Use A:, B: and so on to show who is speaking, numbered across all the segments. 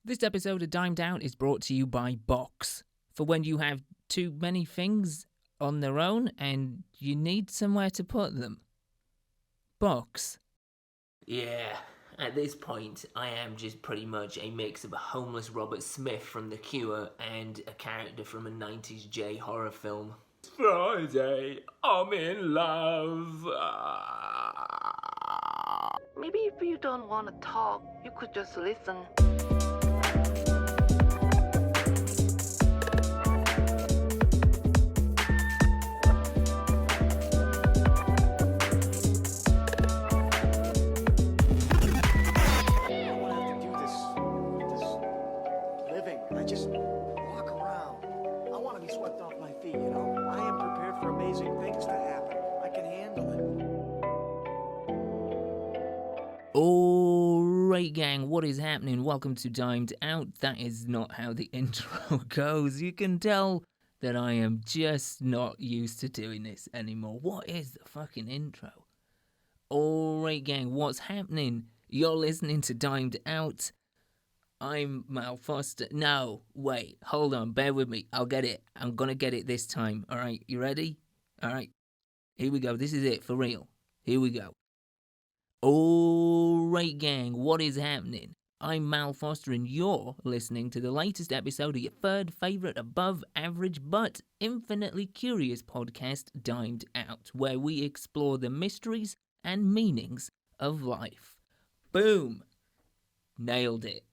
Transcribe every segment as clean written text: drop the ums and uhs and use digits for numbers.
A: This episode of Dimed Out is brought to you by Box, for when you have too many things on their own and you need somewhere to put them. Box.
B: Yeah, at this point, I am just pretty much a mix of a homeless Robert Smith from The Cure and a character from a 90s J horror film. It's Friday, I'm in love.
C: Maybe if you don't want to talk, you could just listen.
A: Alright gang, what is happening? Welcome to Dimed Out. That is not how the intro goes. You can tell that I am just not used to doing this anymore. What is the fucking intro? Alright gang, what's happening? You're listening to Dimed Out. I'm Mal Foster. No, wait, hold on, bear with me. I'll get it. I'm gonna get it this time. Alright, you ready? Alright, here we go. This is it, for real. Here we go. Alright gang, what is happening? I'm Mal Foster and you're listening to the latest episode of your third favourite above average but infinitely curious podcast, Dimed Out, where we explore the mysteries and meanings of life. Boom! Nailed it.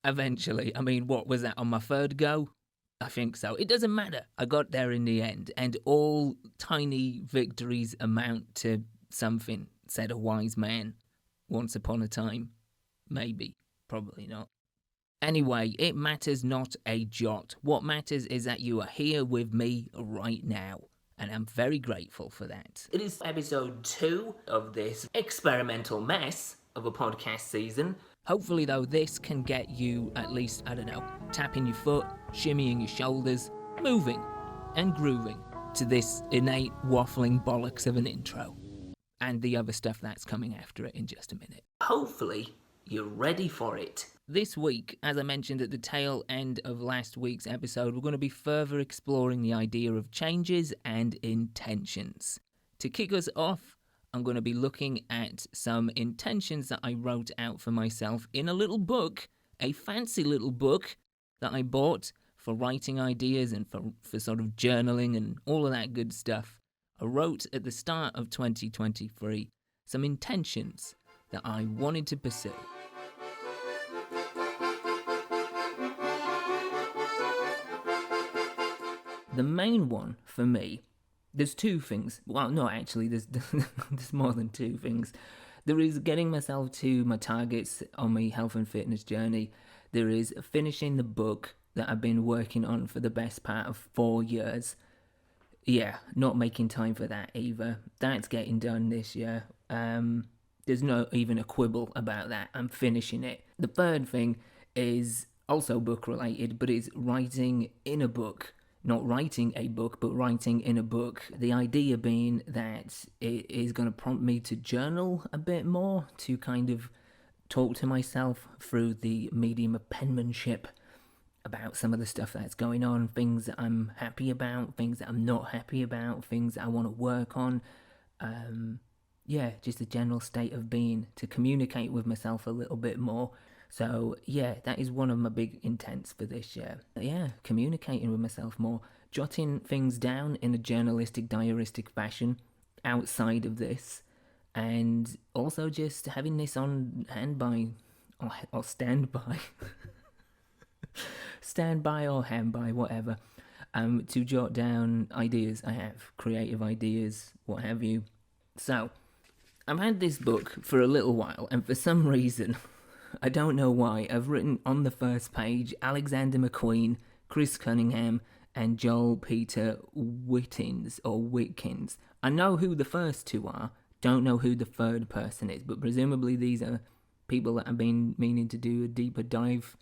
A: Eventually. I mean, what was that, on my third go? I think so. It doesn't matter. I got there in the end, and all tiny victories amount to something, said a wise man once upon a time. Maybe. Probably not. Anyway, it matters not a jot. What matters is that you are here with me right now, and I'm very grateful for that. It is episode 2 of this experimental mess of a podcast season. Hopefully, though, this can get you at least, I don't know, tapping your foot, shimmying your shoulders, moving and grooving to this innate waffling bollocks of an intro. And the other stuff that's coming after it in just a minute. Hopefully, you're ready for it. This week, as I mentioned at the tail end of last week's episode, we're going to be further exploring the idea of changes and intentions. To kick us off, I'm going to be looking at some intentions that I wrote out for myself in a little book, a fancy little book that I bought for writing ideas and for sort of journaling and all of that good stuff. I wrote at the start of 2023 some intentions that I wanted to pursue. The main one for me, there's two things. Well, no, actually, there's more than two things. There is getting myself to my targets on my health and fitness journey. There is finishing the book that I've been working on for the best part of 4 years. Yeah, not making time for that either. That's getting done this year. There's no even a quibble about that. I'm finishing it. The third thing is also book related, but it's writing in a book. Not writing a book, but writing in a book. The idea being that it is going to prompt me to journal a bit more, to kind of talk to myself through the medium of penmanship about some of the stuff that's going on, things that I'm happy about, things that I'm not happy about, things that I want to work on. Just a general state of being, to communicate with myself a little bit more. So, yeah, that is one of my big intents for this year. Yeah, communicating with myself more, jotting things down in a journalistic, diaristic fashion outside of this, and also just having this on handby, or standby. Standby or handby, whatever, to jot down ideas I have, creative ideas, what have you. So, I've had this book for a little while, and for some reason, I don't know why, I've written on the first page Alexander McQueen, Chris Cunningham, and Joel Peter Whitkins, or Whitkins. I know who the first two are, don't know who the third person is, but presumably these are people that I've been meaning to do a deeper dive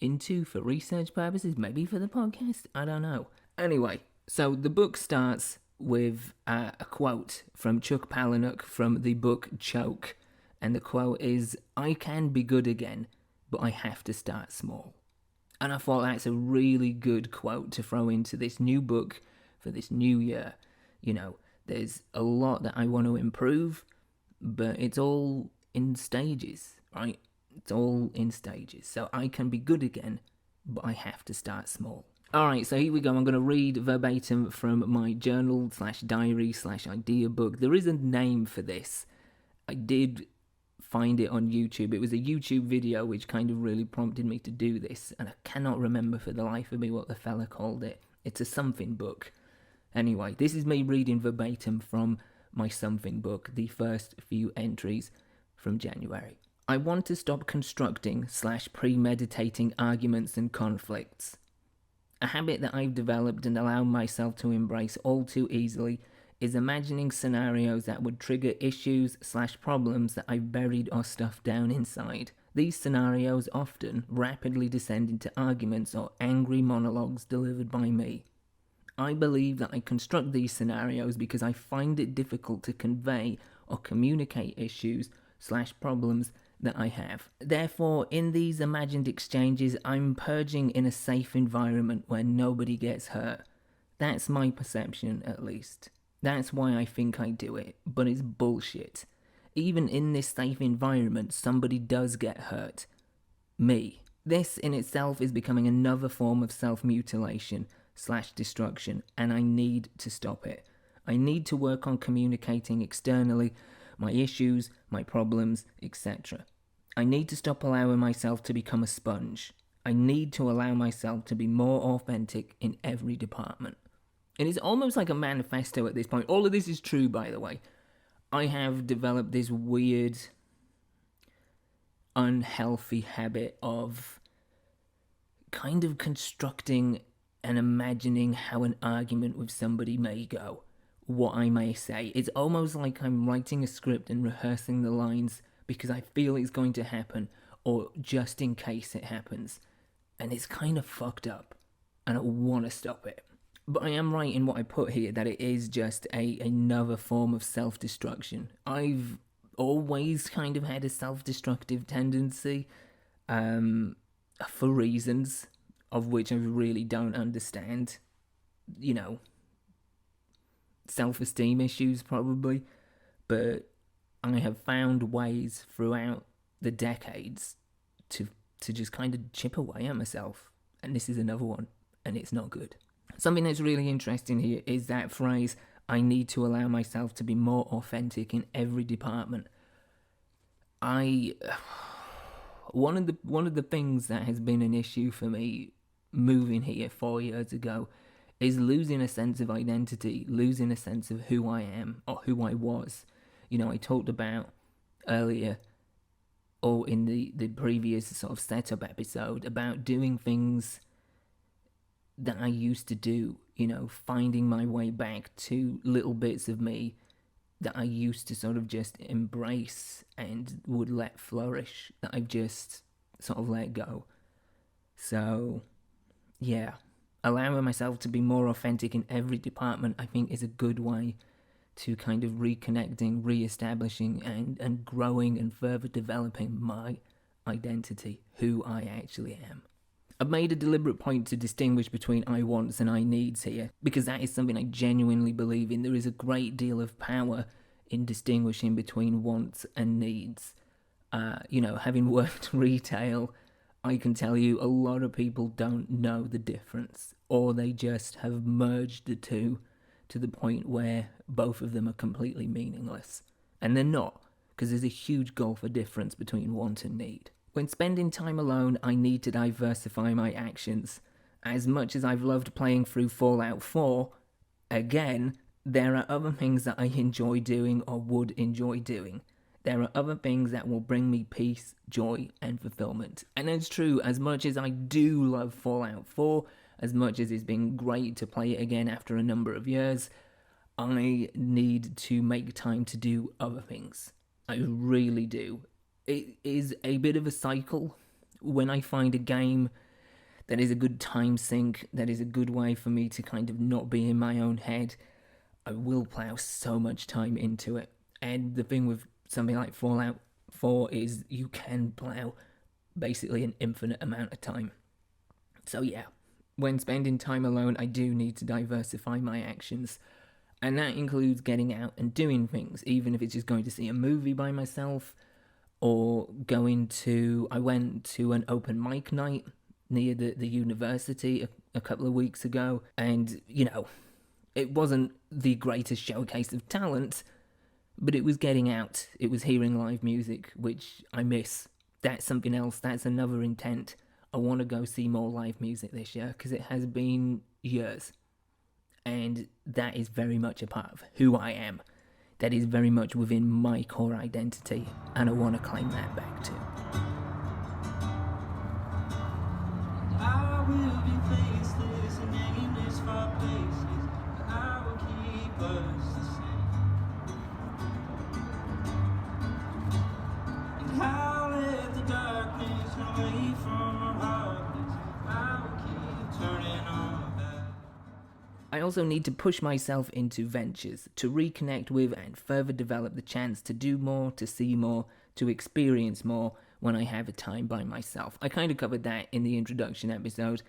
A: into for research purposes, maybe for the podcast, I don't know. Anyway, so the book starts with a quote from Chuck Palahniuk from the book Choke, and the quote is, "I can be good again, but I have to start small. And I thought that's a really good quote to throw into this new book for this new year. You know, there's a lot that I want to improve, but it's all in stages, right? It's all in stages. So I can be good again, but I have to start small. Alright, so here we go. I'm going to read verbatim from my journal / diary / idea book. There is a name for this. I did find it on YouTube. It was a YouTube video which kind of really prompted me to do this, and I cannot remember for the life of me what the fella called it. It's a something book. Anyway, this is me reading verbatim from my something book, the first few entries from January. I want to stop constructing / premeditating arguments and conflicts. A habit that I've developed and allowed myself to embrace all too easily is imagining scenarios that would trigger issues / problems that I've buried or stuffed down inside. These scenarios often rapidly descend into arguments or angry monologues delivered by me. I believe that I construct these scenarios because I find it difficult to convey or communicate issues / problems that I have. Therefore, in these imagined exchanges, I'm purging in a safe environment where nobody gets hurt. That's my perception, at least. That's why I think I do it, but it's bullshit. Even in this safe environment, somebody does get hurt. Me. This in itself is becoming another form of self-mutilation / destruction, and I need to stop it. I need to work on communicating externally my issues, my problems, etc. I need to stop allowing myself to become a sponge. I need to allow myself to be more authentic in every department. It is almost like a manifesto at this point. All of this is true, by the way. I have developed this weird, unhealthy habit of kind of constructing and imagining how an argument with somebody may go, what I may say. It's almost like I'm writing a script and rehearsing the lines because I feel it's going to happen, or just in case it happens. And it's kind of fucked up, and I want to stop it. But I am right in what I put here, that it is just another form of self-destruction. I've always kind of had a self-destructive tendency, for reasons of which I really don't understand. You know, self-esteem issues probably, but I have found ways throughout the decades to just kind of chip away at myself, and this is another one, and it's not good. Something that's really interesting here is that phrase, I need to allow myself to be more authentic in every department. One of the things that has been an issue for me moving here 4 years ago is losing a sense of identity, losing a sense of who I am or who I was. You know, I talked about earlier, or in the previous sort of setup episode, about doing things that I used to do, you know, finding my way back to little bits of me that I used to sort of just embrace and would let flourish, that I've just sort of let go. So, yeah, allowing myself to be more authentic in every department, I think, is a good way to kind of reconnecting, re-establishing, and growing and further developing my identity, who I actually am. I've made a deliberate point to distinguish between I wants and I needs here, because that is something I genuinely believe in. There is a great deal of power in distinguishing between wants and needs. You know, having worked retail, I can tell you a lot of people don't know the difference, or they just have merged the two to the point where both of them are completely meaningless. And they're not, because there's a huge gulf of difference between want and need. When spending time alone, I need to diversify my actions. As much as I've loved playing through Fallout 4, again, there are other things that I enjoy doing or would enjoy doing. There are other things that will bring me peace, joy, and fulfillment. And it's true, as much as I do love Fallout 4, as much as it's been great to play it again after a number of years, I need to make time to do other things. I really do. It is a bit of a cycle. When I find a game that is a good time sink, that is a good way for me to kind of not be in my own head, I will plow so much time into it. And the thing with something like Fallout 4 is you can plow basically an infinite amount of time. So yeah, when spending time alone, I do need to diversify my actions. And that includes getting out and doing things, even if it's just going to see a movie by myself, or I went to an open mic night near the university a couple of weeks ago, and, it wasn't the greatest showcase of talent, but it was getting out, it was hearing live music, which I miss. That's something else, that's another intent. I want to go see more live music this year, because it has been years. And that is very much a part of who I am. That is very much within my core identity, and I want to claim that back too. I will be faceless and nameless for places, but I will keep us the same. And I'll let the darkness run away from our hearts. I will keep turning on back. I also need to push myself into ventures to reconnect with and further develop the chance to do more, to see more, to experience more when I have a time by myself. I kind of covered that in the introduction episode.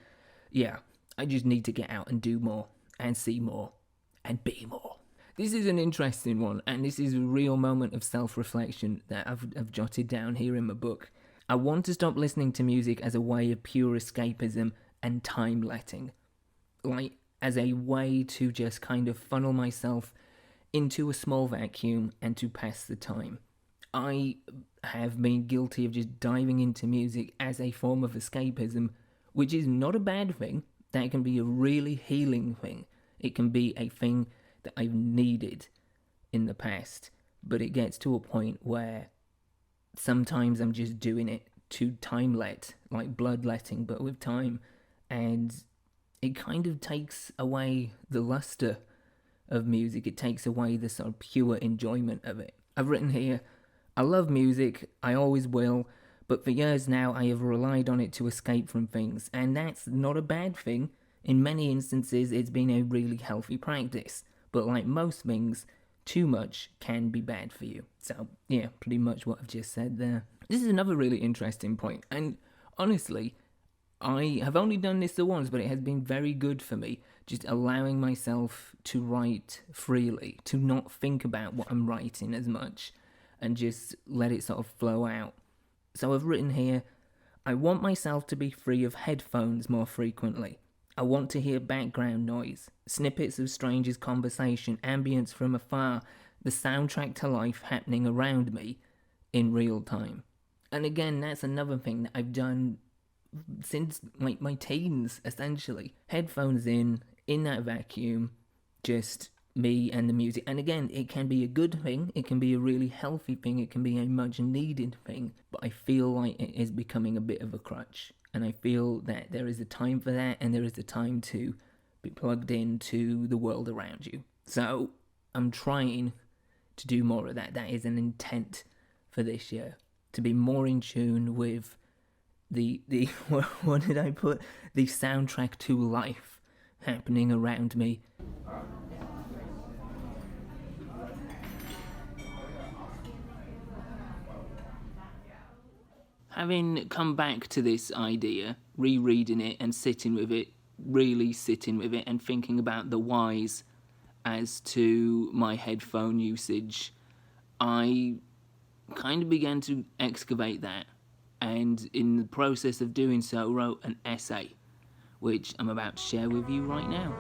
A: Yeah, I just need to get out and do more, and see more, and be more. This is an interesting one, and this is a real moment of self-reflection that I've jotted down here in my book. I want to stop listening to music as a way of pure escapism and time-letting. As a way to just kind of funnel myself into a small vacuum and to pass the time. I have been guilty of just diving into music as a form of escapism, which is not a bad thing. That can be a really healing thing. It can be a thing that I've needed in the past, but it gets to a point where sometimes I'm just doing it to time-let, like bloodletting, but with time, and it kind of takes away the luster of music. It takes away the sort of pure enjoyment of it. I've written here, I love music, I always will, but for years now I have relied on it to escape from things, and that's not a bad thing. In many instances, it's been a really healthy practice, but like most things, too much can be bad for you. So, yeah, pretty much what I've just said there. This is another really interesting point, and honestly, I have only done this the once, but it has been very good for me, just allowing myself to write freely, to not think about what I'm writing as much, and just let it sort of flow out. So I've written here, I want myself to be free of headphones more frequently. I want to hear background noise, snippets of strangers' conversation, ambience from afar, the soundtrack to life happening around me in real time. And again, that's another thing that I've done since my teens, essentially. Headphones in that vacuum, just me and the music. And again, it can be a good thing, it can be a really healthy thing, it can be a much needed thing, but I feel like it is becoming a bit of a crutch. And I feel that there is a time for that, and there is a time to be plugged into the world around you. So I'm trying to do more of that. That is an intent for this year, to be more in tune with the what did I put? The soundtrack to life happening around me. Having come back to this idea, rereading it and sitting with it, really sitting with it and thinking about the whys as to my headphone usage, I kind of began to excavate that, and in the process of doing so wrote an essay, which I'm about to share with you right now.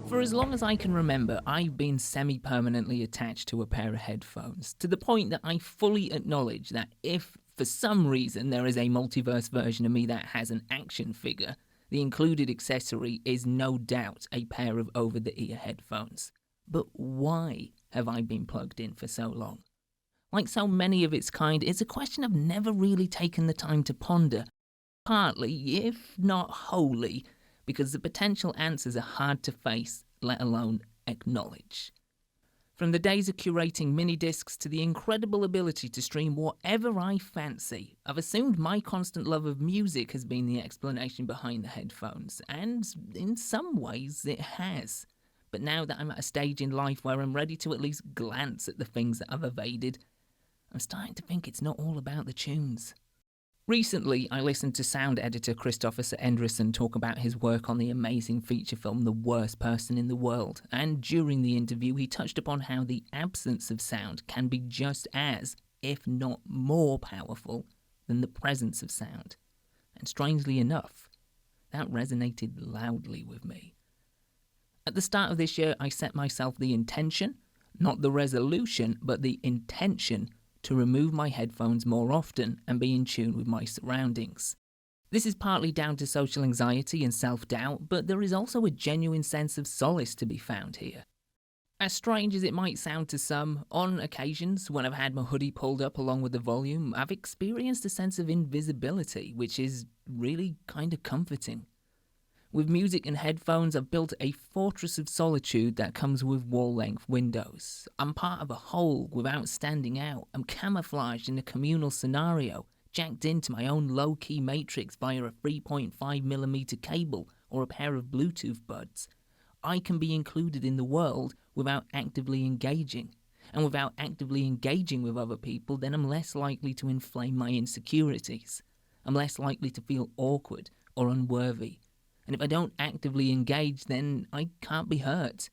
A: For as long as I can remember, I've been semi-permanently attached to a pair of headphones, to the point that I fully acknowledge that if, for some reason, there is a multiverse version of me that has an action figure, the included accessory is no doubt a pair of over-the-ear headphones. But why have I been plugged in for so long? Like so many of its kind, it's a question I've never really taken the time to ponder, partly, if not wholly, because the potential answers are hard to face, let alone acknowledge. From the days of curating mini-discs to the incredible ability to stream whatever I fancy, I've assumed my constant love of music has been the explanation behind the headphones, and in some ways it has. But now that I'm at a stage in life where I'm ready to at least glance at the things that I've evaded, I'm starting to think it's not all about the tunes. Recently, I listened to sound editor Christopher Endresen talk about his work on the amazing feature film The Worst Person in the World, and during the interview he touched upon how the absence of sound can be just as, if not more powerful, than the presence of sound. And strangely enough, that resonated loudly with me. At the start of this year, I set myself the intention, not the resolution, but the intention to remove my headphones more often and be in tune with my surroundings. This is partly down to social anxiety and self-doubt, but there is also a genuine sense of solace to be found here. As strange as it might sound to some, on occasions when I've had my hoodie pulled up along with the volume, I've experienced a sense of invisibility, which is really kind of comforting. With music and headphones, I've built a fortress of solitude that comes with wall-length windows. I'm part of a whole without standing out. I'm camouflaged in a communal scenario, jacked into my own low-key matrix via a 3.5mm cable or a pair of Bluetooth buds. I can be included in the world without actively engaging. And without actively engaging with other people, then I'm less likely to inflame my insecurities. I'm less likely to feel awkward or unworthy. And if I don't actively engage, then I can't be hurt.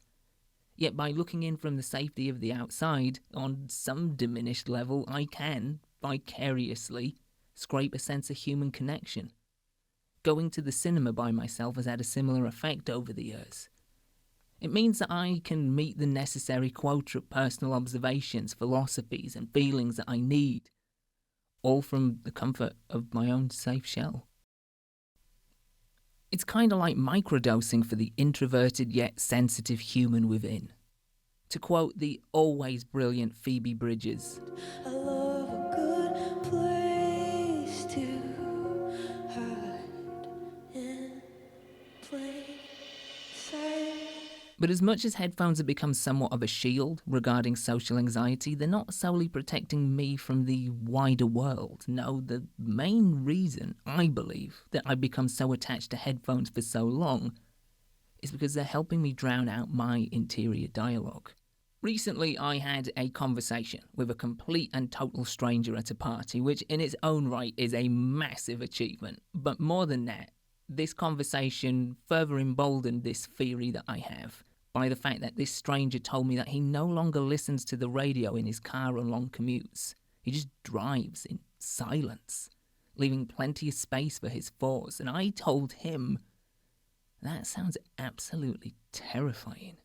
A: Yet by looking in from the safety of the outside, on some diminished level, I can, vicariously, scrape a sense of human connection. Going to the cinema by myself has had a similar effect over the years. It means that I can meet the necessary quota of personal observations, philosophies, and feelings that I need, all from the comfort of my own safe shell. It's kind of like microdosing for the introverted yet sensitive human within. To quote the always brilliant Phoebe Bridgers,
D: I love a good place to hide in plain sight.
A: but as much as headphones have become somewhat of a shield regarding social anxiety, they're not solely protecting me from the wider world. No, the main reason, I believe, that I've become so attached to headphones for so long is because they're helping me drown out my interior dialogue. Recently, I had a conversation with a complete and total stranger at a party, which in its own right is a massive achievement. But more than that, this conversation further emboldened this theory that I have by the fact that this stranger told me that he no longer listens to the radio in his car on long commutes. He just drives in silence, leaving plenty of space for his thoughts. And I told him, that sounds absolutely terrifying.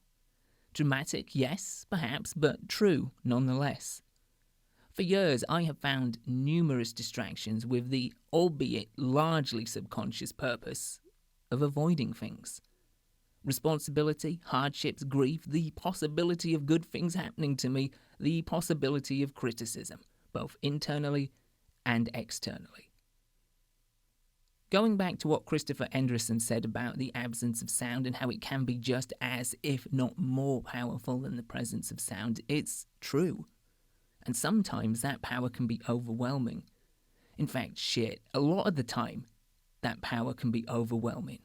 A: Dramatic, yes, perhaps, but true nonetheless. For years, I have found numerous distractions with the, albeit largely subconscious purpose of avoiding things. Responsibility, hardships, grief, the possibility of good things happening to me, the possibility of criticism, both internally and externally. Going back to what Christopher Endresen said about the absence of sound and how it can be just as, if not more powerful than the presence of sound, it's true. And sometimes that power can be overwhelming. In fact, a lot of the time, that power can be overwhelming.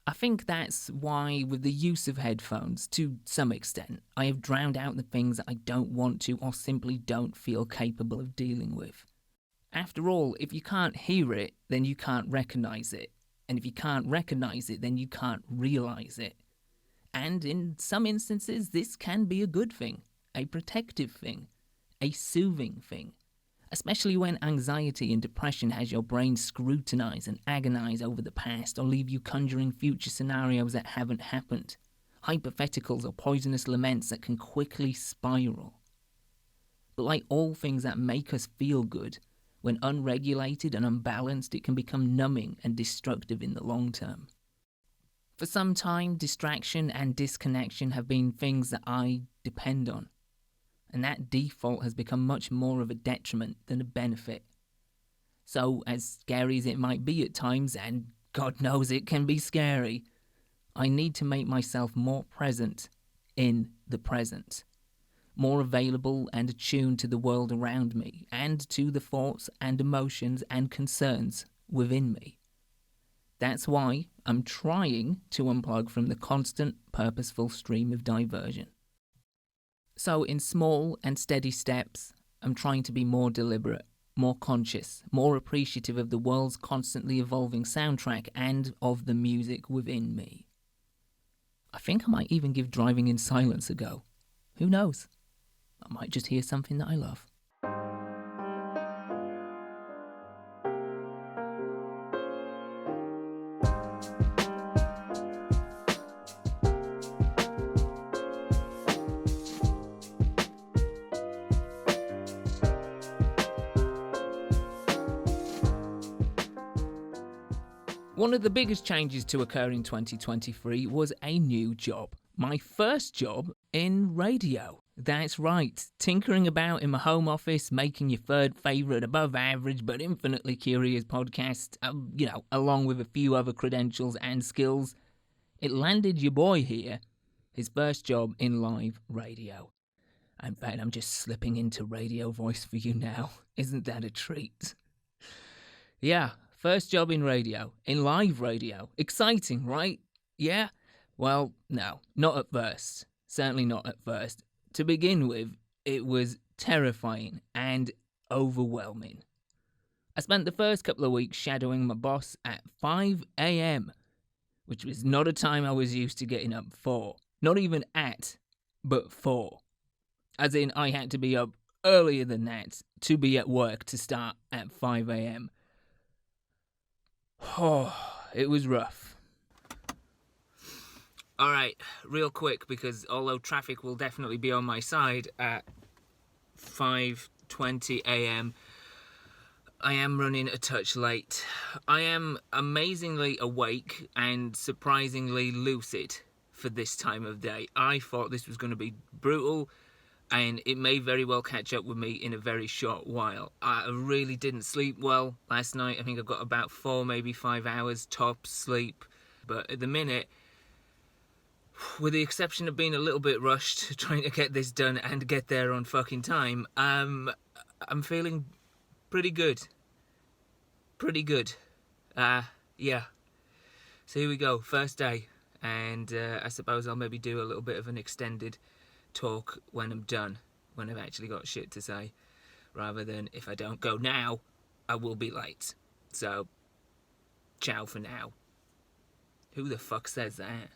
A: I think that's why, with the use of headphones, to some extent, I have drowned out the things that I don't want to or simply don't feel capable of dealing with. After all, if you can't hear it, then you can't recognise it. And if you can't recognise it, then you can't realise it. And in some instances, this can be a good thing, a protective thing, a soothing thing. Especially when anxiety and depression has your brain scrutinise and agonise over the past or leave you conjuring future scenarios that haven't happened. Hypotheticals or poisonous laments that can quickly spiral. But like all things that make us feel good, when unregulated and unbalanced, it can become numbing and destructive in the long term. For some time, distraction and disconnection have been things that I depend on. And that default has become much more of a detriment than a benefit. So, as scary as it might be at times, and God knows it can be scary, I need to make myself more present in the present. More available and attuned to the world around me, and to the thoughts and emotions and concerns within me. That's why I'm trying to unplug from the constant, purposeful stream of diversion. So in small and steady steps, I'm trying to be more deliberate, more conscious, more appreciative of the world's constantly evolving soundtrack and of the music within me. I think I might even give driving in silence a go. Who knows? I might just hear something that I love. One of the biggest changes to occur in 2023 was a new job. My first job in radio. That's right, tinkering about in my home office, making your third favourite above average but infinitely curious podcast, along with a few other credentials and skills. It landed your boy here, his first job in live radio. In fact, I'm just slipping into radio voice for you now. Isn't that a treat? Yeah. First job in radio, in live radio. Exciting, right? Yeah? Well, no, not at first. Certainly not at first. To begin with, it was terrifying and overwhelming. I spent the first couple of weeks shadowing my boss at 5 a.m, which was not a time I was used to getting up for. Not even at, but for. As in, I had to be up earlier than that to be at work to start at 5 a.m. Oh, it was rough. Alright, real quick, because although traffic will definitely be on my side at 5:20 a.m, I am running a touch late. I am amazingly awake and surprisingly lucid for this time of day. I thought this was going to be brutal, and it may very well catch up with me in a very short while. I really didn't sleep well last night. I think I got about 4, maybe 5 hours top sleep. But at the minute, with the exception of being a little bit rushed, trying to get this done and get there on fucking time, I'm feeling pretty good. Pretty good. Yeah. So here we go, first day. And I suppose I'll maybe do a little bit of an extended talk when I'm done, when I've actually got shit to say, rather than if I don't go now, I will be late. So, ciao for now. Who the fuck says that?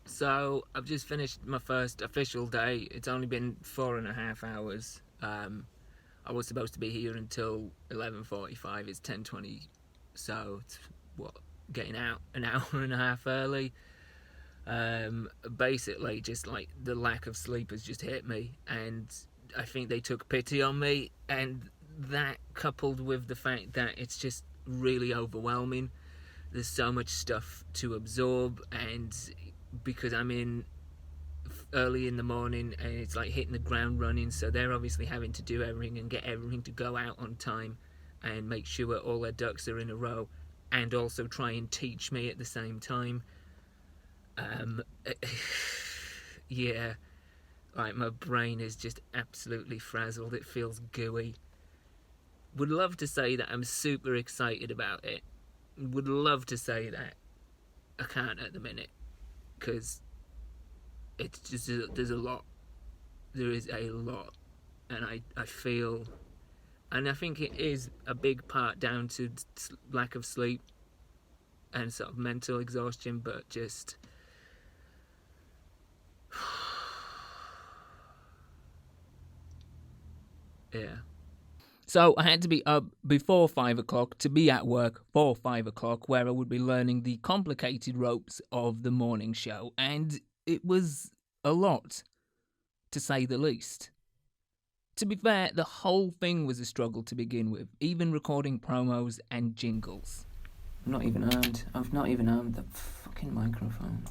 A: So, I've just finished my first official day. It's only been 4.5 hours. I was supposed to be here until 11:45. It's 10:20, so it's getting out an hour and a half early. Basically just like the lack of sleep has just hit me, and I think they took pity on me, and that coupled with the fact that it's just really overwhelming. There's so much stuff to absorb, and because I'm in early in the morning and it's like hitting the ground running, so they're obviously having to do everything and get everything to go out on time and make sure all their ducks are in a row, and also try and teach me at the same time. Yeah, like my brain is just absolutely frazzled. It feels gooey. Would love to say that I'm super excited about it. Would love to say that. I can't at the minute, because it's just, there's a lot. There is a lot, and I feel, and I think it is a big part down to lack of sleep and sort of mental exhaustion, but just yeah. So I had to be up before 5 o'clock to be at work for 5 o'clock, where I would be learning the complicated ropes of the morning show, and it was a lot, to say the least. To be fair, the whole thing was a struggle to begin with, even recording promos and jingles. I've not even armed the fucking microphone.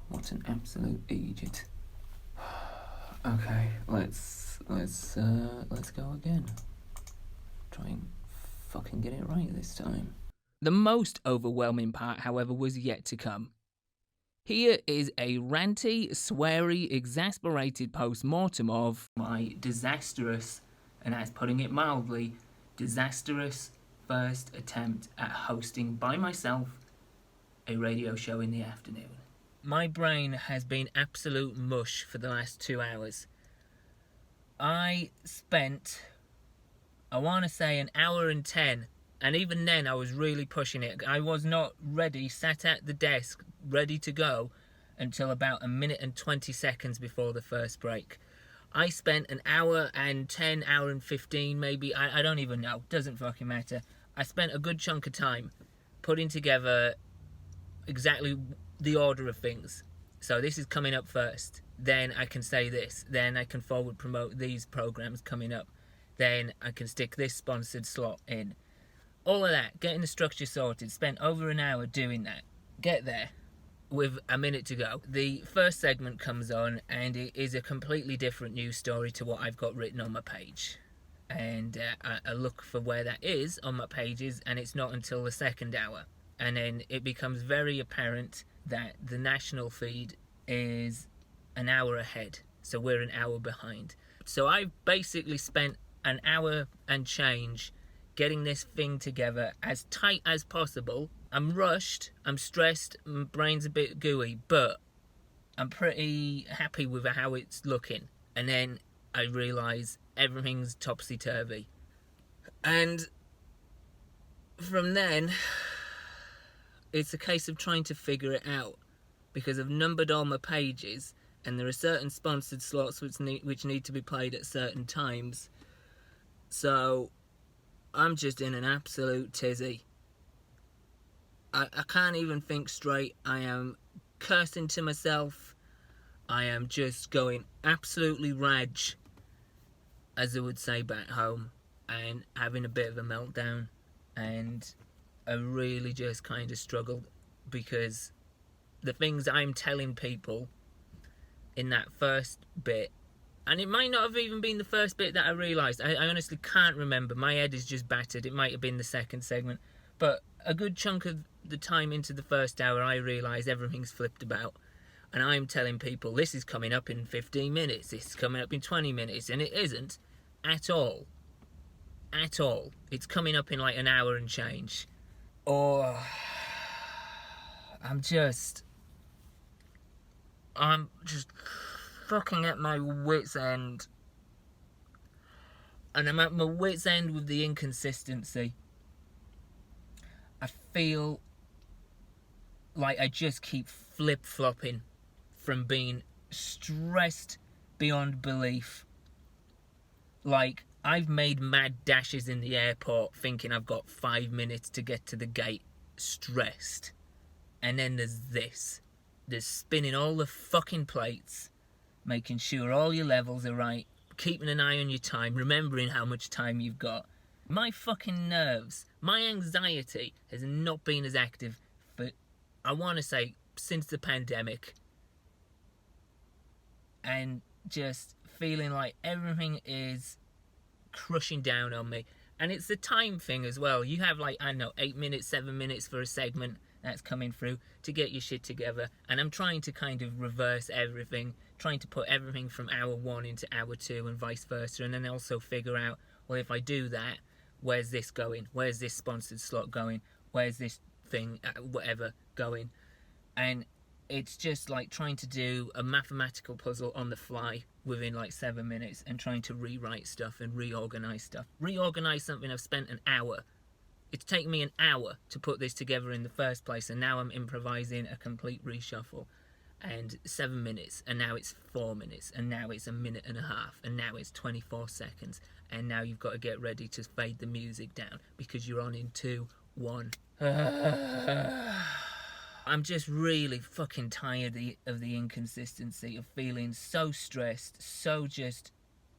A: What an absolute idiot. Okay, let's go again. Try and fucking get it right this time. The most overwhelming part, however, was yet to come. Here is a ranty, sweary, exasperated post-mortem of my disastrous, and that's putting it mildly, disastrous first attempt at hosting by myself a radio show in the afternoon. My brain has been absolute mush for the last 2 hours. I spent I want to say an hour and 10. And even then, I was really pushing it. I was not ready, sat at the desk, ready to go, until about a minute and 20 seconds before the first break. I spent an hour and 10, hour and 15 maybe, I don't even know, doesn't fucking matter. I spent a good chunk of time putting together exactly the order of things. So this is coming up first, then I can say this, then I can forward promote these programs coming up, then I can stick this sponsored slot in. All of that, getting the structure sorted, spent over an hour doing that. Get there with a minute to go. The first segment comes on, and it is a completely different news story to what I've got written on my page. And I look for where that is on my pages, and it's not until the second hour. And then it becomes very apparent that the national feed is an hour ahead, so we're an hour behind. So I've basically spent an hour and change getting this thing together as tight as possible. I'm rushed, I'm stressed, my brain's a bit gooey, but I'm pretty happy with how it's looking. And then I realise everything's topsy-turvy. And from then, it's a case of trying to figure it out, because I've numbered all my pages, and there are certain sponsored slots which need to be played at certain times. So I'm just in an absolute tizzy. I can't even think straight. I am cursing to myself. I am just going absolutely rag, as they would say back home, and having a bit of a meltdown. And I really just kind of struggled, because the things I'm telling people in that first bit, and it might not have even been the first bit that I realised. I honestly can't remember. My head is just battered. It might have been the second segment. But a good chunk of the time into the first hour, I realise everything's flipped about. And I'm telling people, this is coming up in 15 minutes. This is coming up in 20 minutes. And it isn't at all. At all. It's coming up in like an hour and change. Or I'm just fucking at my wit's end. And I'm at my wit's end with the inconsistency. I feel like I just keep flip-flopping from being stressed beyond belief. Like, I've made mad dashes in the airport thinking I've got 5 minutes to get to the gate, stressed. And then there's this. There's spinning all the fucking plates, making sure all your levels are right, keeping an eye on your time, remembering how much time you've got. My fucking nerves, my anxiety has not been as active for, I want to say, since the pandemic. And just feeling like everything is crushing down on me. And it's the time thing as well. You have 8 minutes, 7 minutes for a segment that's coming through to get your shit together. And I'm trying to kind of reverse everything, trying to put everything from hour 1 into hour 2 and vice versa. And then also figure out, well, if I do that, where's this going? Where's this sponsored slot going? Where's this thing, whatever, going? And it's just like trying to do a mathematical puzzle on the fly within 7 minutes, and trying to rewrite stuff and reorganize stuff. Reorganize something I've spent an hour. It's taken me an hour to put this together in the first place, and now I'm improvising a complete reshuffle. And 7 minutes, and now it's 4 minutes, and now it's a minute and a half, and now it's 24 seconds, and now you've got to get ready to fade the music down because you're on in 2, 1. I'm just really fucking tired of the inconsistency, of feeling so stressed, so just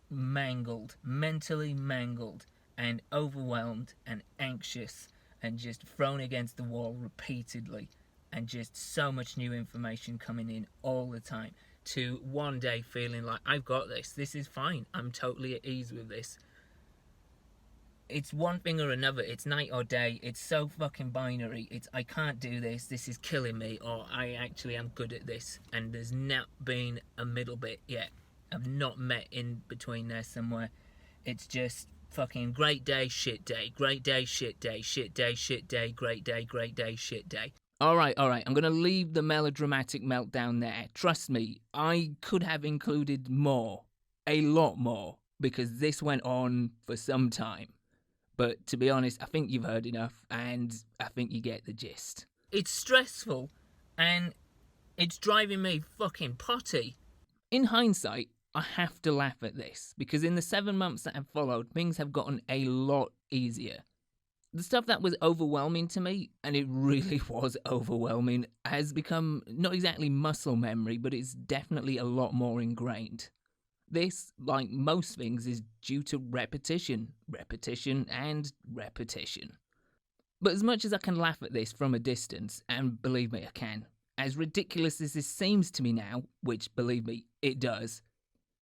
A: mangled, mentally mangled, and overwhelmed and anxious, and just thrown against the wall repeatedly, and just so much new information coming in all the time, to one day feeling like, I've got this is fine, I'm totally at ease with this. It's one thing or another, it's night or day, it's so fucking binary, it's I can't do this is killing me, or I actually am good at this, and there's not been a middle bit yet. I've not met in between there somewhere. It's just fucking great day, shit day, great day, shit day, shit day, shit day, great day, shit day. Alright, I'm gonna leave the melodramatic meltdown there. Trust me, I could have included more, a lot more, because this went on for some time. But to be honest, I think you've heard enough, and I think you get the gist. It's stressful, and it's driving me fucking potty. In hindsight, I have to laugh at this, because in the 7 months that have followed, things have gotten a lot easier. The stuff that was overwhelming to me, and it really was overwhelming, has become not exactly muscle memory, but it's definitely a lot more ingrained. This, like most things, is due to repetition, and repetition. But as much as I can laugh at this from a distance, and believe me I can, as ridiculous as this seems to me now, which believe me, it does,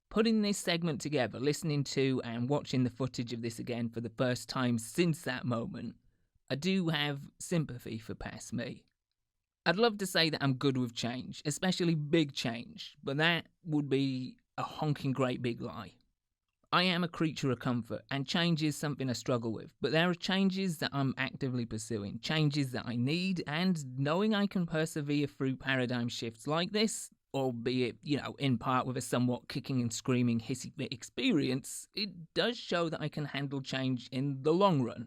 A: putting this segment together, listening to and watching the footage of this again for the first time since that moment, I do have sympathy for past me. I'd love to say that I'm good with change, especially big change, but that would be a honking great big lie. I am a creature of comfort, and change is something I struggle with, but there are changes that I'm actively pursuing, changes that I need, and knowing I can persevere through paradigm shifts like this, albeit, in part with a somewhat kicking and screaming hissy fit experience, it does show that I can handle change in the long run.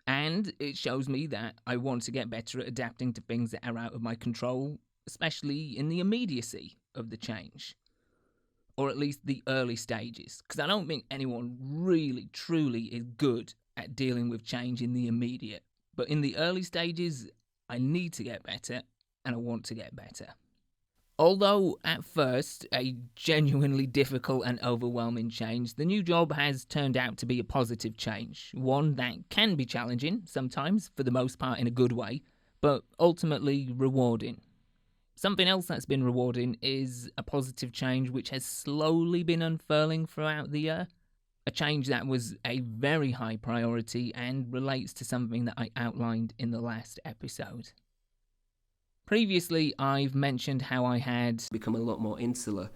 A: And it shows me that I want to get better at adapting to things that are out of my control, especially in the immediacy of the change. Or at least the early stages, because I don't think anyone really, truly is good at dealing with change in the immediate. But in the early stages, I need to get better, and I want to get better. Although, at first, a genuinely difficult and overwhelming change, the new job has turned out to be a positive change. One that can be challenging, sometimes, for the most part in a good way, but ultimately rewarding. Something else that's been rewarding is a positive change which has slowly been unfurling throughout the year. A change that was a very high priority and relates to something that I outlined in the last episode. Previously, I've mentioned how I had
B: Become a lot more insular,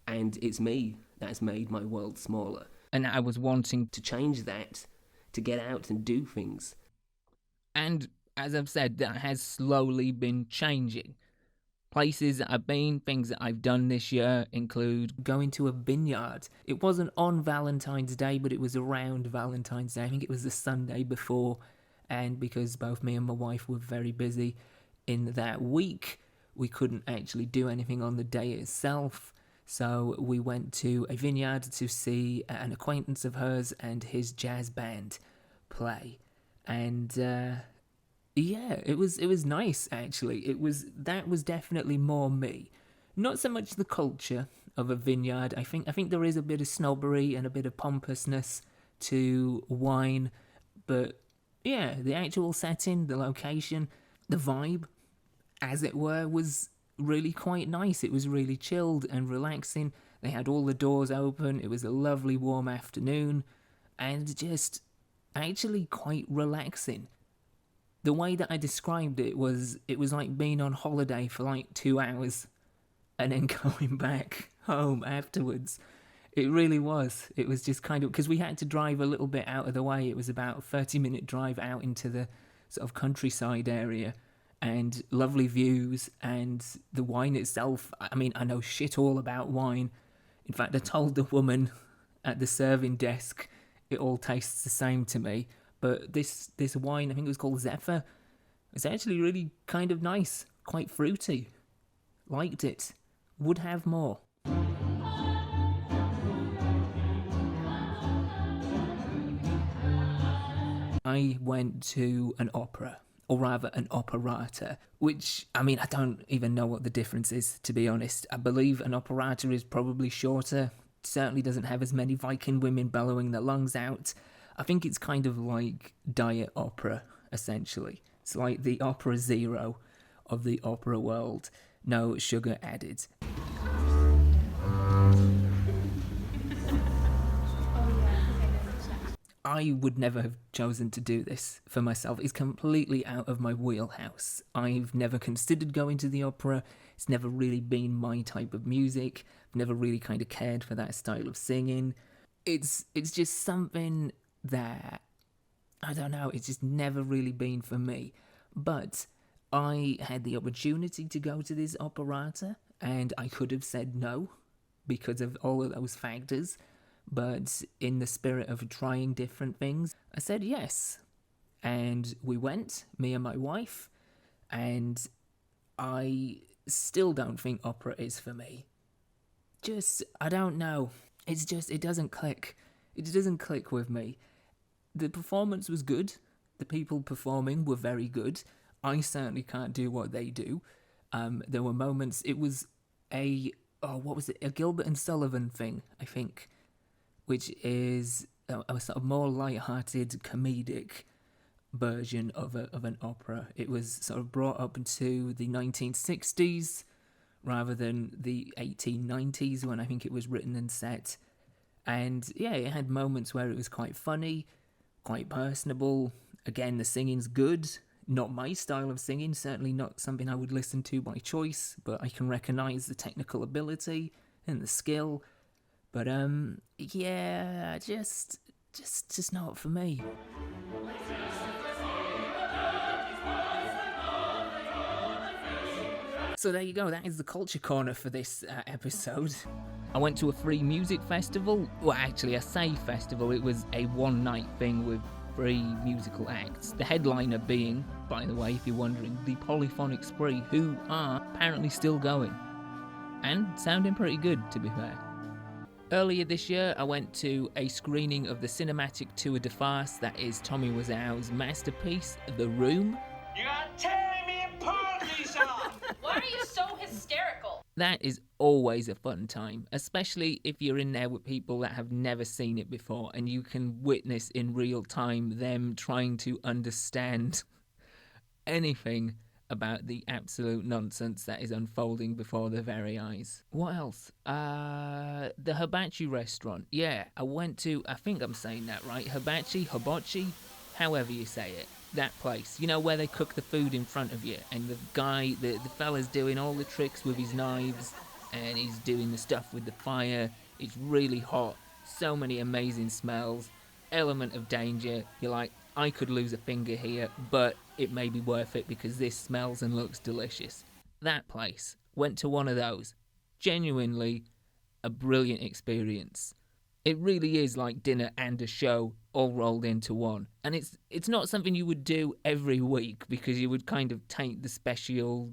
B: and it's me that's made my world smaller.
A: and I was wanting
B: To change that, to get out and do things.
A: and as I've said, that has slowly been changing. Places that I've been, things that I've done this year include going to a vineyard. It wasn't on Valentine's Day, but it was around Valentine's Day. I think it was the Sunday before, and because both me and my wife were very busy in that week, we couldn't actually do anything on the day itself. So we went to a vineyard to see an acquaintance of hers and his jazz band play. And yeah, it was nice actually. That was definitely more me. Not so much the culture of a vineyard. I think there is a bit of snobbery and a bit of pompousness to wine, but yeah, the actual setting, the location, the vibe, as it were, was really quite nice. It was really chilled and relaxing. They had all the doors open. It was a lovely warm afternoon and just actually quite relaxing. The way that I described it was like being on holiday for like 2 hours and then going back home afterwards. It really was. It was just kind of, because we had to drive a little bit out of the way. It was about a 30-minute drive out into the sort of countryside area, and lovely views, and the wine itself. I mean, I know shit all about wine. In fact, I told the woman at the serving desk it all tastes the same to me. But this wine, I think it was called Zephyr, it's actually really kind of nice, quite fruity. Liked it. Would have more. I went to an opera, or rather an operata, which, I mean, I don't even know what the difference is, to be honest. I believe an operata is probably shorter, certainly doesn't have as many Viking women bellowing their lungs out. I think it's kind of like diet opera, essentially. It's like the opera zero of the opera world. No sugar added. I would never have chosen to do this for myself. It's completely out of my wheelhouse. I've never considered going to the opera. It's never really been my type of music. I've never really kind of cared for that style of singing. It's just something that, I don't know, it's just never really been for me. But I had the opportunity to go to this operata, and I could have said no because of all of those factors. but in the spirit of trying different things, I said yes. And we went, me and my wife, and I still don't think opera is for me. I don't know. It doesn't click. It doesn't click with me. The performance was good. The people performing were very good. I certainly can't do what they do. There were moments, it was a Gilbert and Sullivan thing, I think, which is a sort of more light-hearted, comedic version of an opera. It was sort of brought up into the 1960s rather than the 1890s when I think it was written and set. And yeah, it had moments where it was quite funny, quite personable. Again, the singing's good. Not my style of singing, certainly not something I would listen to by choice, but I can recognise the technical ability and the skill. But yeah, just not for me. So there you go, that is the Culture Corner for this episode. I went to a free music festival. Well, actually, I say festival, it was a one-night thing with 3 musical acts. The headliner being, by the way, if you're wondering, the Polyphonic Spree, who are apparently still going. And sounding pretty good, to be fair. Earlier this year, I went to a screening of the cinematic tour de farce that is Tommy Wiseau's masterpiece, The Room.
E: You are tearing me apart, Lisa!
F: Why are you so hysterical?
A: That is always a fun time, especially if you're in there with people that have never seen it before and you can witness in real time them trying to understand anything about the absolute nonsense that is unfolding before their very eyes. What else? The hibachi restaurant. Yeah, I went to, I think I'm saying that right, hibachi, however you say it. That place, you know, where they cook the food in front of you and the guy, the fella's doing all the tricks with his knives and he's doing the stuff with the fire. It's really hot, so many amazing smells, element of danger. You're like, I could lose a finger here, but it may be worth it because this smells and looks delicious. That place, went to one of those. Genuinely a brilliant experience. It really is like dinner and a show all rolled into one. And it's not something you would do every week because you would kind of taint the speciality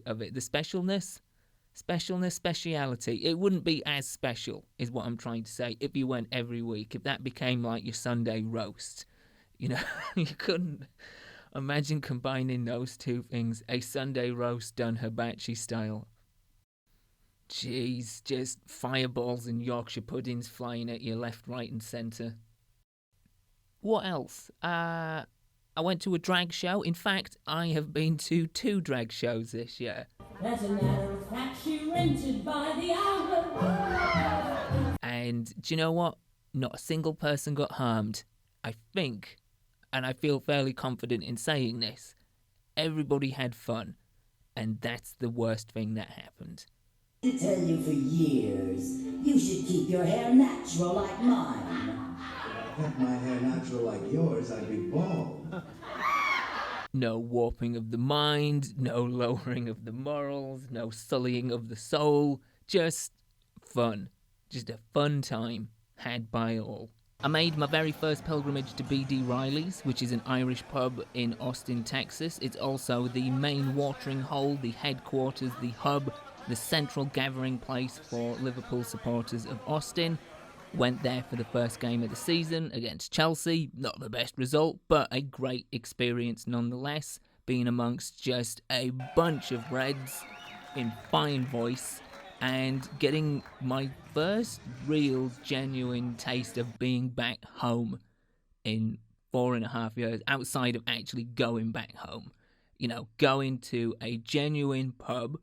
A: of it. The speciality. It wouldn't be as special, is what I'm trying to say, if you went every week. If that became like your Sunday roast. You know, you couldn't imagine combining those two things. A Sunday roast done hibachi style. Jeez, just fireballs and Yorkshire puddings flying at you left, right and centre. What else? I went to a drag show. In fact, I have been to 2 drag shows this year.
G: As a matter of fact, she rented by the hour.
A: And do you know what? Not a single person got harmed. I think, and I feel fairly confident in saying this, everybody had fun. And that's the worst thing that happened.
H: To tell you for years, you should keep your hair natural like mine.
I: If my hair natural like yours, I'd be bald.
A: No warping of the mind, no lowering of the morals, no sullying of the soul, just fun. Just a fun time had by all. I made my very first pilgrimage to B.D. Riley's, which is an Irish pub in Austin, Texas. It's also the main watering hole, the headquarters, the hub, the central gathering place for Liverpool supporters of Austin. Went there for the first game of the season against Chelsea. Not the best result, but a great experience nonetheless, being amongst just a bunch of Reds in fine voice and getting my first real genuine taste of being back home in 4.5 years, outside of actually going back home. You know, going to a genuine pub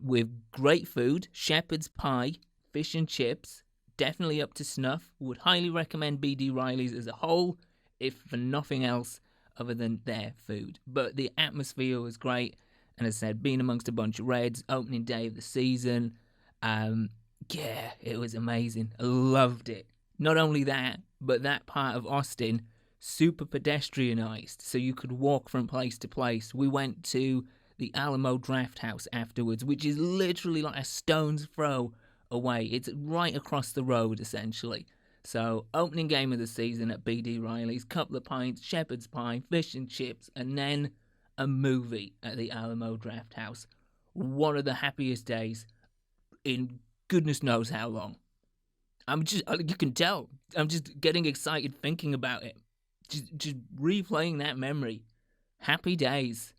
A: with great food, shepherd's pie, fish and chips, definitely up to snuff. Would highly recommend B.D. Riley's as a whole, if for nothing else other than their food. But the atmosphere was great, and as I said, being amongst a bunch of Reds, opening day of the season, yeah, it was amazing. I loved it. Not only that, but that part of Austin, super pedestrianised, so you could walk from place to place. We went to the Alamo Draft House afterwards, which is literally like a stone's throw away. It's right across the road, essentially. So, opening game of the season at BD Riley's, couple of pints, shepherd's pie, fish and chips, and then a movie at the Alamo Draft House. One of the happiest days in goodness knows how long. You can tell, I'm just getting excited thinking about it. Just replaying that memory. Happy days.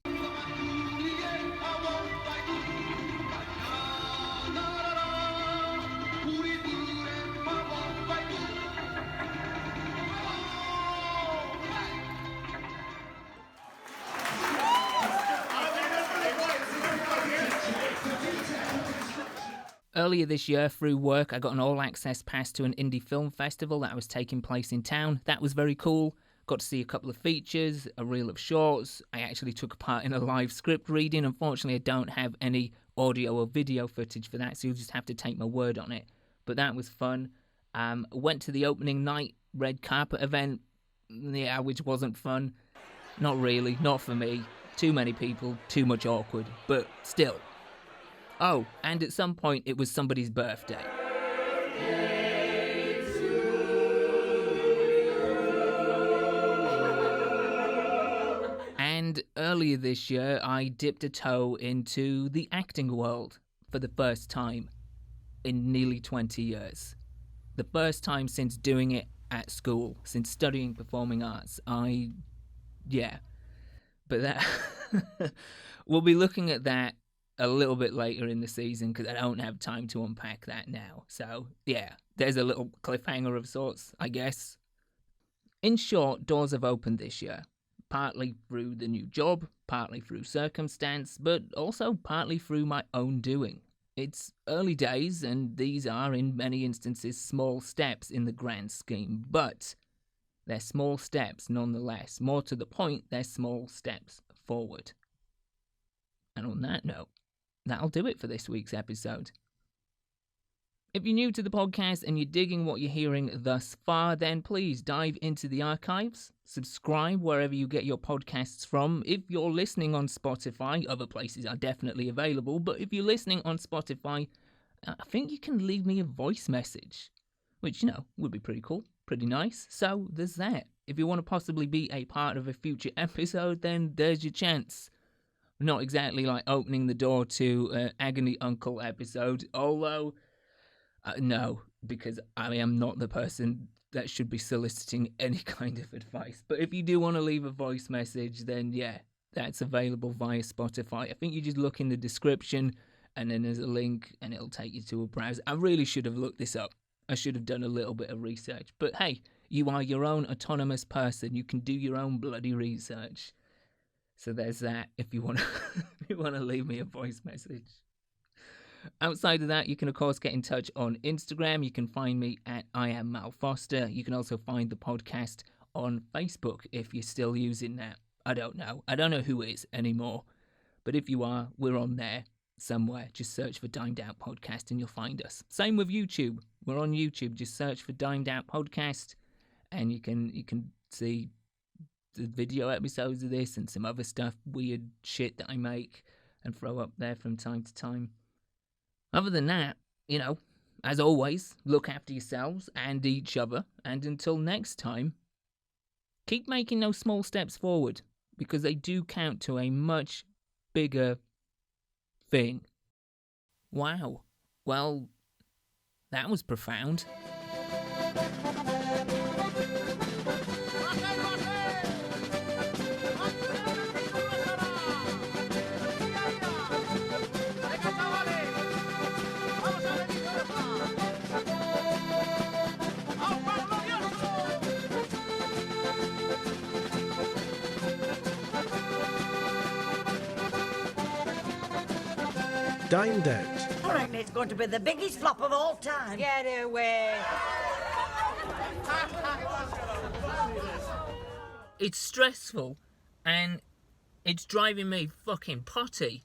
A: Earlier this year, through work, I got an all-access pass to an indie film festival that was taking place in town. That was very cool. Got to see a couple of features, a reel of shorts. I actually took part in a live script reading. Unfortunately, I don't have any audio or video footage for that, so you'll just have to take my word on it. But that was fun. Went to the opening night red carpet event, which wasn't fun. Not really, not for me. Too many people, too much awkward, but still. Oh, and at some point it was somebody's birthday. And earlier this year, I dipped a toe into the acting world for the first time in nearly 20 years. The first time since doing it at school, since studying performing arts. But that... we'll be looking at that a little bit later in the season because I don't have time to unpack that now. So, yeah, there's a little cliffhanger of sorts, I guess. In short, doors have opened this year. Partly through the new job, partly through circumstance, but also partly through my own doing. It's early days, and these are, in many instances, small steps in the grand scheme, but they're small steps nonetheless. More to the point, they're small steps forward. And on that note, that'll do it for this week's episode. If you're new to the podcast and you're digging what you're hearing thus far, then please dive into the archives, subscribe wherever you get your podcasts from. If you're listening on Spotify, other places are definitely available, but if you're listening on Spotify, I think you can leave me a voice message, which, would be pretty cool, pretty nice. So there's that. If you want to possibly be a part of a future episode, then there's your chance. Not exactly like opening the door to an Agony Uncle episode, although, no, because I am not the person that should be soliciting any kind of advice. But if you do want to leave a voice message, then yeah, that's available via Spotify. I think you just look in the description and then there's a link and it'll take you to a browser. I really should have looked this up. I should have done a little bit of research. But hey, you are your own autonomous person. You can do your own bloody research. So there's that if you want to leave me a voice message. Outside of that, you can of course get in touch on Instagram. You can find me at I am Mal Foster. You can also find the podcast on Facebook if you're still using that. I don't know who is anymore. But if you are, we're on there somewhere. Just search for Dimed Out Podcast and you'll find us. Same with YouTube. We're on YouTube. Just search for Dimed Out Podcast and you can see the video episodes of this and some other stuff, weird shit that I make and throw up there from time to time. Other than that, as always, look after yourselves and each other, and until next time, keep making those small steps forward, because they do count to a much bigger thing. Wow. Well, that was profound.
J: Dimed Out.
K: I reckon it's going to be the biggest flop of all time. Get away.
A: It's stressful and it's driving me fucking potty.